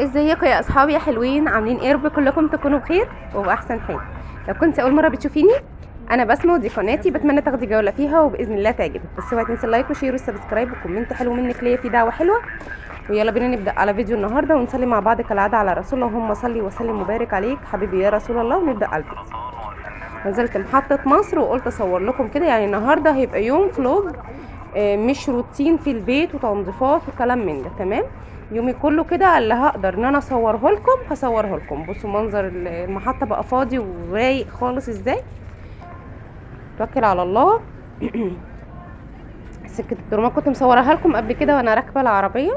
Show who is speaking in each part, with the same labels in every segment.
Speaker 1: ازيكم يا اصحابي يا حلوين، عاملين ايه؟ رب كلكم تكونوا بخير وباحسن حال. لو كنت اول مره بتشوفيني، انا بسمه ودي قناتي، بتمنى تاخدي جوله فيها وباذن الله تعجبك. بس اوعي تنسي اللايك وشير والسبسكرايب وكومنت حلو منك ليا، في دعوه حلوه. ويلا بينا نبدا على فيديو النهارده ونصلي مع بعض كالعاده على رسول الله. اللهم صل وسلم وبارك عليك حبيبي يا رسول الله. ونبدا على الفيديو. نزلت محطه مصر وقلت اصور لكم كده، يعني النهارده هيبقى يوم فلوج، مش روتين في البيت وتنظيفات وكلام من ده. تمام، يومي كله كده اللي هقدر ان انا اصوره لكم هصوره لكم. بصوا منظر المحطه بقى فاضي ورايق خالص ازاي. توكل على الله. سكه الترمه كنت مصورها لكم قبل كده وانا راكبه العربيه.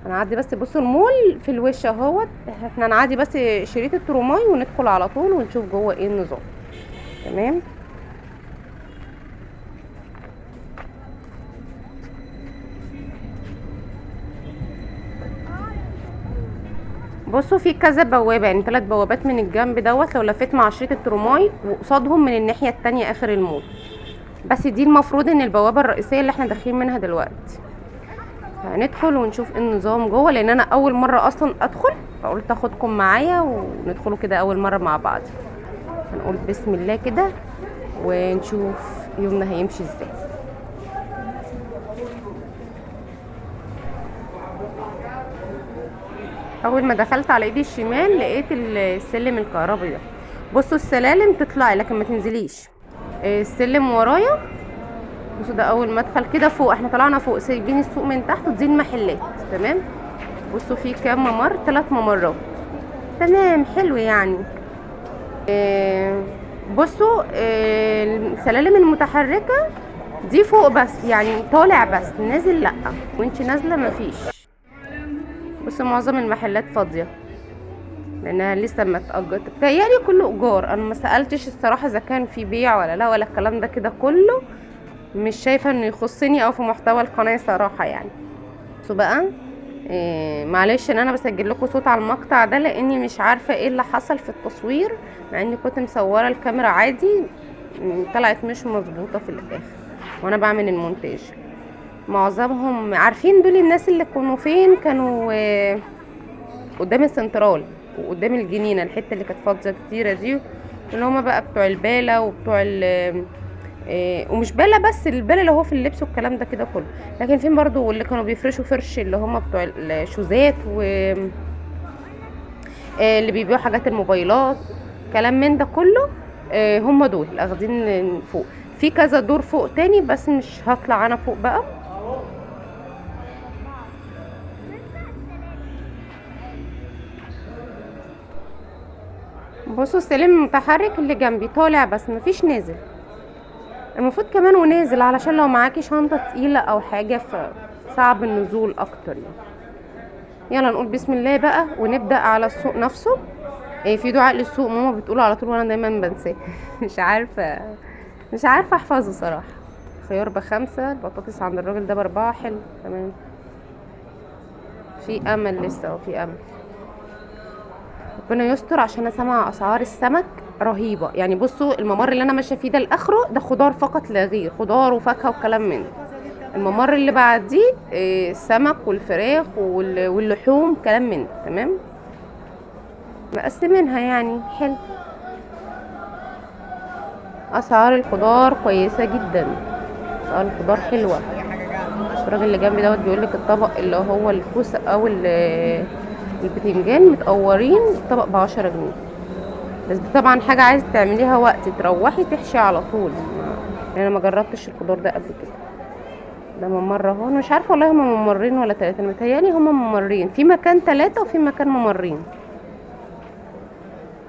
Speaker 1: هنعدي بس، بصوا المول في الوش اهوت. احنا هنعدي بس شريط الترماي وندخل على طول ونشوف جوه ايه النظام. تمام. بصوا في كذا بوابه، يعني 3 بوابات من الجنب دوت لو لفيت مع شريط الترماي، وقصادهم من الناحيه التانية اخر المول. بس دي المفروض ان البوابه الرئيسيه اللي احنا داخلين منها دلوقتي. هندخل ونشوف ايه النظام جوه، لان انا اول مره اصلا ادخل، فقلت اخدكم معايا وندخلوا كده اول مره مع بعض. هنقول بسم الله كده ونشوف يومنا هيمشي ازاي. اول ما دخلت على ايدي الشمال لقيت السلم الكهربي ده. بصوا السلالم تطلعي لكن ما تنزليش. السلم ورايا. بصوا ده اول ما ادخل كده فوق، احنا طلعنا فوق سايبين السوق من تحت ودي المحلات. تمام. بصوا في كام ممر، 3 ممرات. تمام، حلو يعني. بصوا السلالم المتحركه دي فوق بس، يعني طالع بس، نازل لا، وانت نازله مفيش. بصوا معظم المحلات فاضيه لانها لسه ما اتأجرت، بتهيألي كله ايجار. انا ما سألتش الصراحه اذا كان في بيع ولا لا، ولا الكلام ده كده كله مش شايفه انه يخصني او في محتوى القناه صراحه يعني. بصوا بقى، معلش ان انا بسجل لكم صوت على المقطع ده لاني مش عارفه ايه اللي حصل في التصوير، مع اني كنت مصوره الكاميرا عادي. طلعت مش مظبوطه في الاخر وانا بعمل المونتاج. معظمهم عارفين دول الناس اللي كانوا فين، كانوا قدام السنترال وقدام الجنينه، الحته اللي كانت فاضيه كتيره دي، اللي هما بقى بتوع الباله وبتوع ومش باله بس، الباله اللي هو في اللبس والكلام ده كده كله. لكن فين برضو اللي كانوا بيفرشوا فرش، اللي هما بتوع الشوزات و اللي بيبيعوا حاجات الموبايلات، كلام من ده كله. هما دول اخدين فوق. في كذا دور فوق تاني بس مش هطلع انا فوق بقى. بصوا السلم المتحرك اللي جنبي طالع بس مفيش نازل. المفروض كمان ونازل، علشان لو معاكي شنطة تقيلة او حاجة فصعب النزول اكتر يعني. يلا نقول بسم الله بقى ونبدأ على السوق نفسه. في دعاء للسوق ماما بتقوله على طول وانا دايما بنساه. مش عارفة احفظه صراحة. خيار ب5، البطاطس عند الراجل ده ب4. حلو تمام، في امل لسه وفي امل. ربنا يستر، عشان انا سامعه اسعار السمك رهيبه يعني. بصوا الممر اللي انا ماشيه فيه ده لاخره ده خضار فقط لا غير، خضار وفاكهه وكلام من ده. الممر اللي بعديه السمك والفراخ واللحوم كلام من ده. تمام، مقسمينها يعني. حلو، اسعار الخضار كويسه جدا، اسعار الخضار حلوه. الراجل اللي جنبي دوت بيقول لك الطبق اللي هو الكوسه او البتنجان متقورين الطبق ب10 جنيه. بس دي طبعا حاجه عايزه تعمليها وقت تروحي تحشي على طول. انا ما جربتش الخضار ده قبل كده. ده ممر اهو، انا مش عارفه والله هما ممرين ولا 3. انا متهيألي هما ممرين، في مكان 3 وفي مكان ممرين،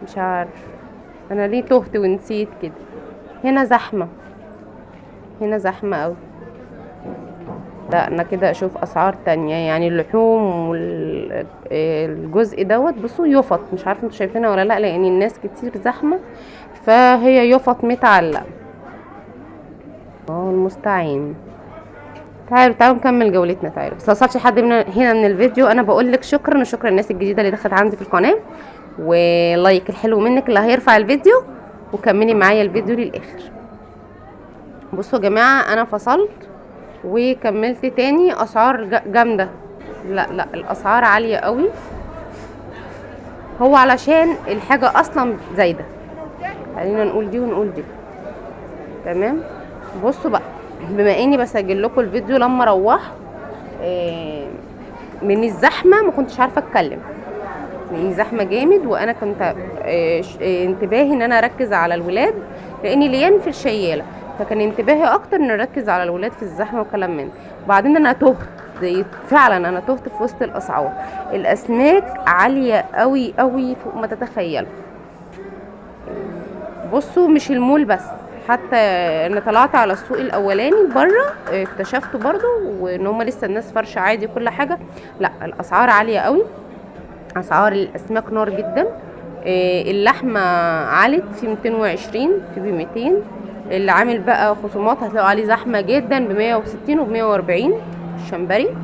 Speaker 1: مش عارف انا ليه تهت ونسيت كده. هنا زحمه، هنا زحمه قوي. لا انا كده اشوف اسعار تانية، يعني اللحوم والجزء دوت. بصوا يفط، مش عارفه انتوا شايفينها ولا لا لان الناس كتير زحمه، فهي يفط متعلق. المستعين. تعالوا نكمل جولتنا. تعالوا، بس لو حد هنا من الفيديو انا بقول لك شكرا، وشكرا الناس الجديده اللي دخلت عندي في القناه، ولايك الحلو منك اللي هيرفع الفيديو، وكملي معايا الفيديو للاخر. بصوا يا جماعه، انا فصلت وكملت تاني. اسعار جامده، لا لا الاسعار عاليه قوي، هو علشان الحاجه اصلا زايده. خلينا نقول دي ونقول دي. تمام. بصوا بقى، بما اني بسجل لكم الفيديو لما روحت من الزحمه ما كنتش عارفه اتكلم، لان زحمه جامد، وانا كنت انتباهي ان انا اركز على الولاد لاني ليان في الشياله، فكان انتباهي اكتر ان اركز على الولاد في الزحمه وكلام من. وبعدين انا تهت، فعلا انا تهت في وسط الاسعار. الاسماك عاليه قوي قوي فوق ما تتخيلوا. بصوا مش المول بس، حتى انا طلعت على السوق الاولاني بره اكتشفت برضو وان هم لسه الناس فرشه عادي كل حاجه. لا الاسعار عاليه قوي، اسعار الاسماك نار جدا. اللحمه علت في 220، في ب 200. اللي عامل بقى خصومات هتلاقوا عليه زحمه جدا ب 160 وب 140 الشمبري.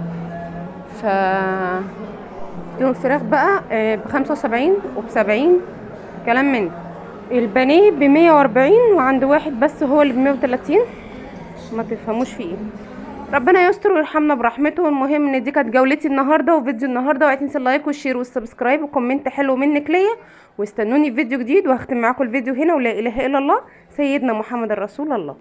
Speaker 1: ف الفراخ بقى ب 75 وب 70 كلام من. البانيه ب 140 وعند واحد بس هو اللي ب 130، ما تفهموش فيه ايه. ربنا يستر ويرحمنا برحمته. المهم ان دي كانت جولتي النهارده وفيديو النهارده، ولا تنسوا اللايك والشير والسبسكرايب وكومنت حلو منك ليا، واستنوني في فيديو جديد. وهختم معاكم الفيديو هنا، ولا اله الا الله سيدنا محمد رسول الله.